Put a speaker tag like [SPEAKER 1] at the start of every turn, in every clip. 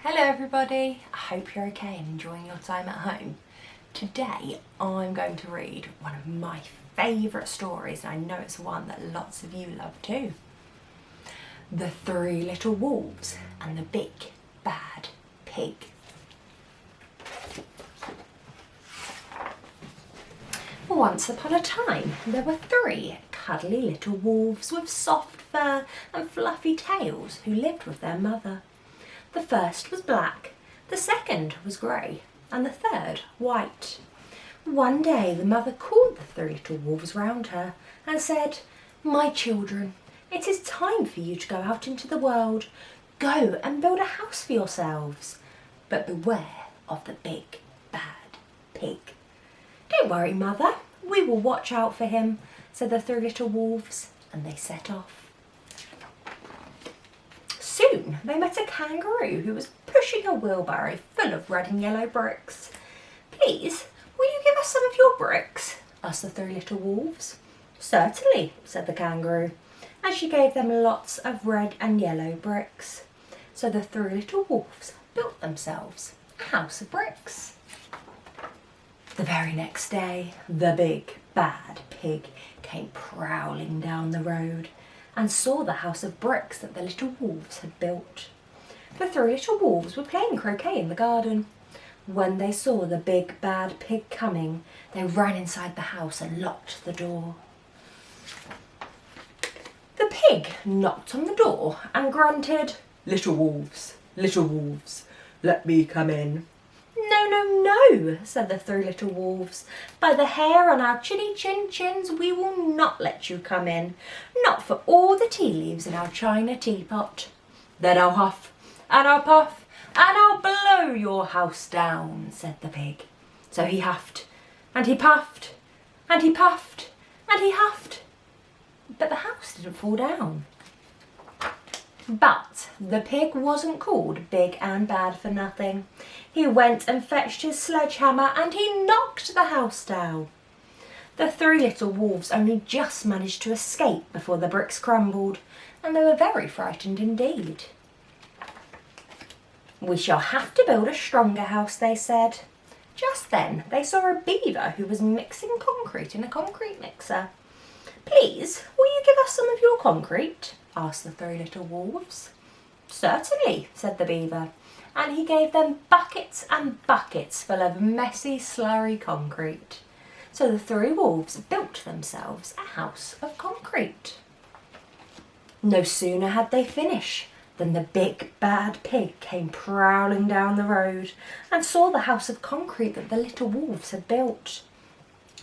[SPEAKER 1] Hello everybody, I hope you're okay and enjoying your time at home. Today I'm going to read one of my favourite stories, and I know it's one that lots of you love too. The Three Little Wolves and the Big Bad Pig. Once upon a time there were three cuddly little wolves with soft fur and fluffy tails who lived with their mother. The first was black, the second was grey, and the third white. One day the mother called the three little wolves round her and said, "My children, it is time for you to go out into the world. Go and build a house for yourselves. But beware of the big bad pig." "Don't worry, mother, we will watch out for him," said the three little wolves, and they set off. Soon they met a kangaroo who was pushing a wheelbarrow full of red and yellow bricks. "Please, will you give us some of your bricks?" asked the three little wolves. "Certainly," said the kangaroo, and she gave them lots of red and yellow bricks. So the three little wolves built themselves a house of bricks. The very next day, the big bad pig came prowling down the road and saw the house of bricks that the little wolves had built. The three little wolves were playing croquet in the garden. When they saw the big bad pig coming, they ran inside the house and locked the door. The pig knocked on the door and grunted, little wolves, let me come in." "No, no, no," said the three little wolves. "By the hair on our chinny chin chins, we will not let you come in. Not for all the tea leaves in our china teapot." "Then I'll huff, and I'll puff, and I'll blow your house down," said the pig. So he huffed, and he puffed, and he puffed, and he huffed. But the house didn't fall down. But the pig wasn't called big and bad for nothing. He went and fetched his sledgehammer and he knocked the house down. The three little wolves only just managed to escape before the bricks crumbled, and they were very frightened indeed. "We shall have to build a stronger house," they said. Just then they saw a beaver who was mixing concrete in a concrete mixer. "Please, will you give us some of your concrete?" asked the three little wolves. "Certainly," said the beaver, and he gave them buckets and buckets full of messy, slurry concrete. So the three wolves built themselves a house of concrete. No sooner had they finished than the big bad pig came prowling down the road and saw the house of concrete that the little wolves had built.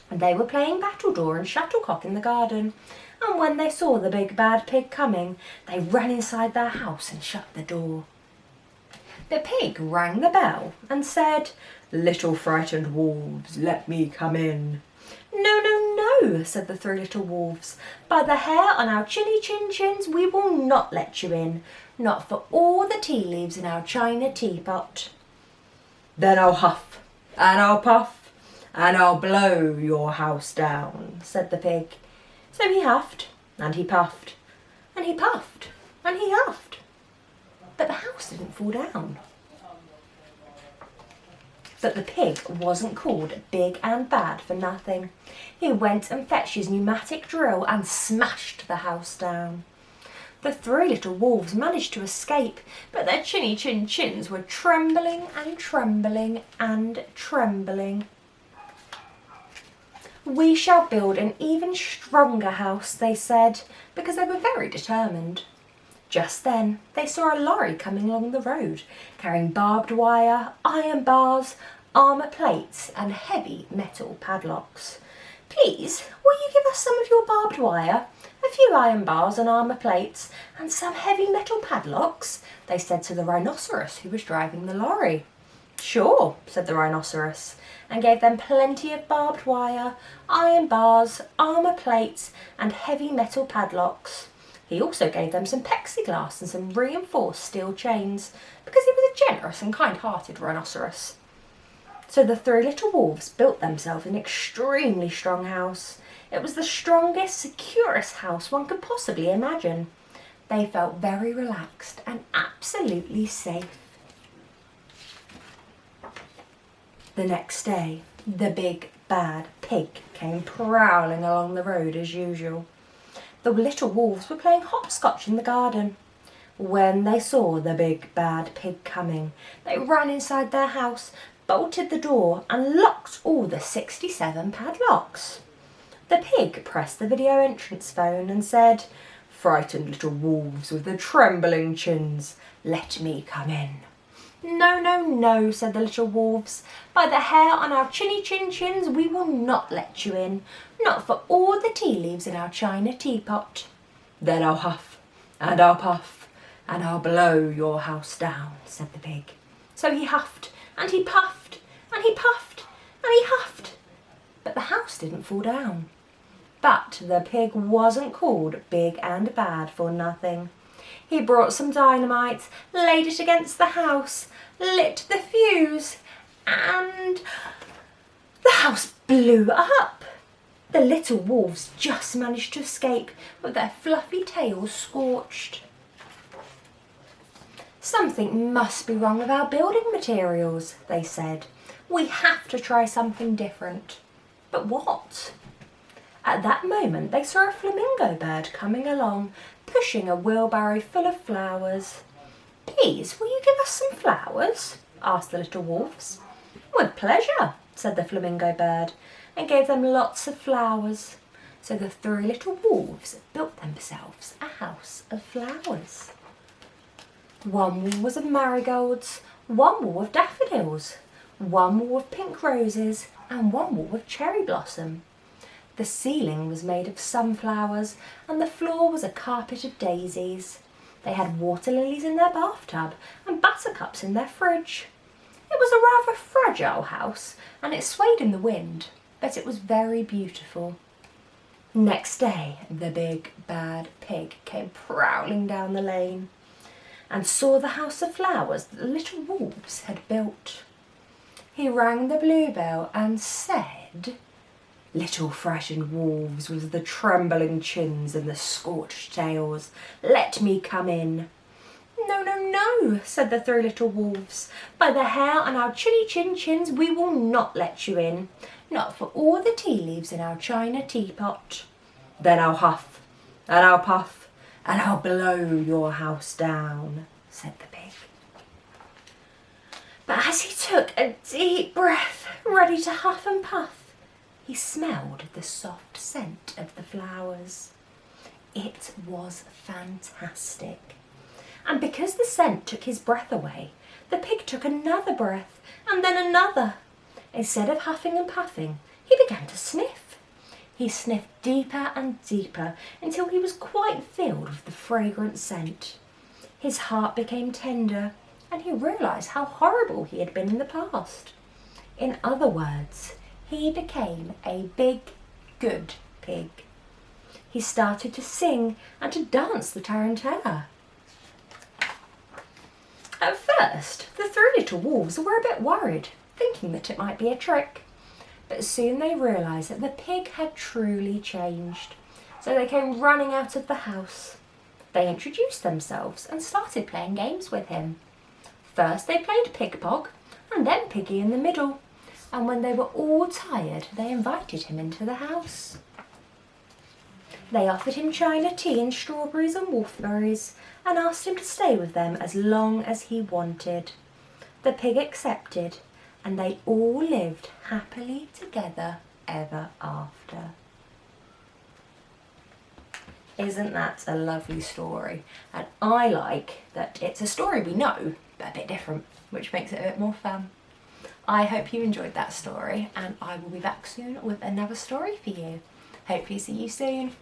[SPEAKER 1] And they were playing battledore and shuttlecock in the garden, and when they saw the big bad pig coming, they ran inside their house and shut the door. The pig rang the bell and said, "Little frightened wolves, let me come in." "No, no, no," said the three little wolves. "By the hair on our chinny chin chins, we will not let you in. Not for all the tea leaves in our china teapot." "Then I'll huff, and I'll puff, and I'll blow your house down," said the pig. So he huffed, and he puffed, and he puffed, and he huffed. But the house didn't fall down. But the pig wasn't called big and bad for nothing. He went and fetched his pneumatic drill and smashed the house down. The three little wolves managed to escape, but their chinny chin chins were trembling and trembling and trembling. "We shall build an even stronger house," they said, because they were very determined. Just then they saw a lorry coming along the road, carrying barbed wire, iron bars, armour plates and heavy metal padlocks. "Please, will you give us some of your barbed wire, a few iron bars and armour plates, and some heavy metal padlocks?" they said to the rhinoceros who was driving the lorry. "Sure," said the rhinoceros, and gave them plenty of barbed wire, iron bars, armour plates and heavy metal padlocks. He also gave them some plexiglass and some reinforced steel chains, because he was a generous and kind-hearted rhinoceros. So the three little wolves built themselves an extremely strong house. It was the strongest, securest house one could possibly imagine. They felt very relaxed and absolutely safe. The next day, the big bad pig came prowling along the road as usual. The little wolves were playing hopscotch in the garden. When they saw the big bad pig coming, they ran inside their house, bolted the door and locked all the 67 padlocks. The pig pressed the video entrance phone and said, "Frightened little wolves with the trembling chins, let me come in." "No, no, no," said the little wolves. "By the hair on our chinny chin chins, we will not let you in. Not for all the tea leaves in our china teapot." "Then I'll huff, and I'll puff, and I'll blow your house down," said the pig. So he huffed, and he puffed, and he puffed, and he huffed. But the house didn't fall down. But the pig wasn't called big and bad for nothing. He brought some dynamite, laid it against the house, lit the fuse, and the house blew up. The little wolves just managed to escape with their fluffy tails scorched. "Something must be wrong with our building materials," they said. "We have to try something different." But what? At that moment they saw a flamingo bird coming along, pushing a wheelbarrow full of flowers. "Please, will you give us some flowers?" asked the little wolves. "With pleasure," said the flamingo bird, and gave them lots of flowers. So the three little wolves built themselves a house of flowers. One wall was of marigolds, one wall of daffodils, one wall of pink roses, and one wall of cherry blossom. The ceiling was made of sunflowers, and the floor was a carpet of daisies. They had water lilies in their bathtub and buttercups in their fridge. It was a rather fragile house, and it swayed in the wind, but it was very beautiful. Next day, the big bad pig came prowling down the lane and saw the house of flowers that the little wolves had built. He rang the bluebell and said, "Little frightened wolves with the trembling chins and the scorched tails, let me come in." "No, no, no," said the three little wolves. "By the hair on our chinny chin chins, we will not let you in. Not for all the tea leaves in our china teapot." "Then I'll huff, and I'll puff, and I'll blow your house down," said the pig. But as he took a deep breath, ready to huff and puff, he smelled the soft scent of the flowers. It was fantastic. And because the scent took his breath away, the pig took another breath and then another. Instead of huffing and puffing, he began to sniff. He sniffed deeper and deeper until he was quite filled with the fragrant scent. His heart became tender, and he realised how horrible he had been in the past. In other words, he became a big, good pig. He started to sing and to dance the tarantella. At first, the three little wolves were a bit worried, thinking that it might be a trick. But soon they realised that the pig had truly changed. So they came running out of the house. They introduced themselves and started playing games with him. First they played Pig Pog, and then Piggy in the middle. And when they were all tired, they invited him into the house. They offered him china tea and strawberries and wolfberries, and asked him to stay with them as long as he wanted. The pig accepted, and they all lived happily together ever after. Isn't that a lovely story? And I like that it's a story we know, but a bit different, which makes it a bit more fun. I hope you enjoyed that story, and I will be back soon with another story for you. Hopefully see you soon.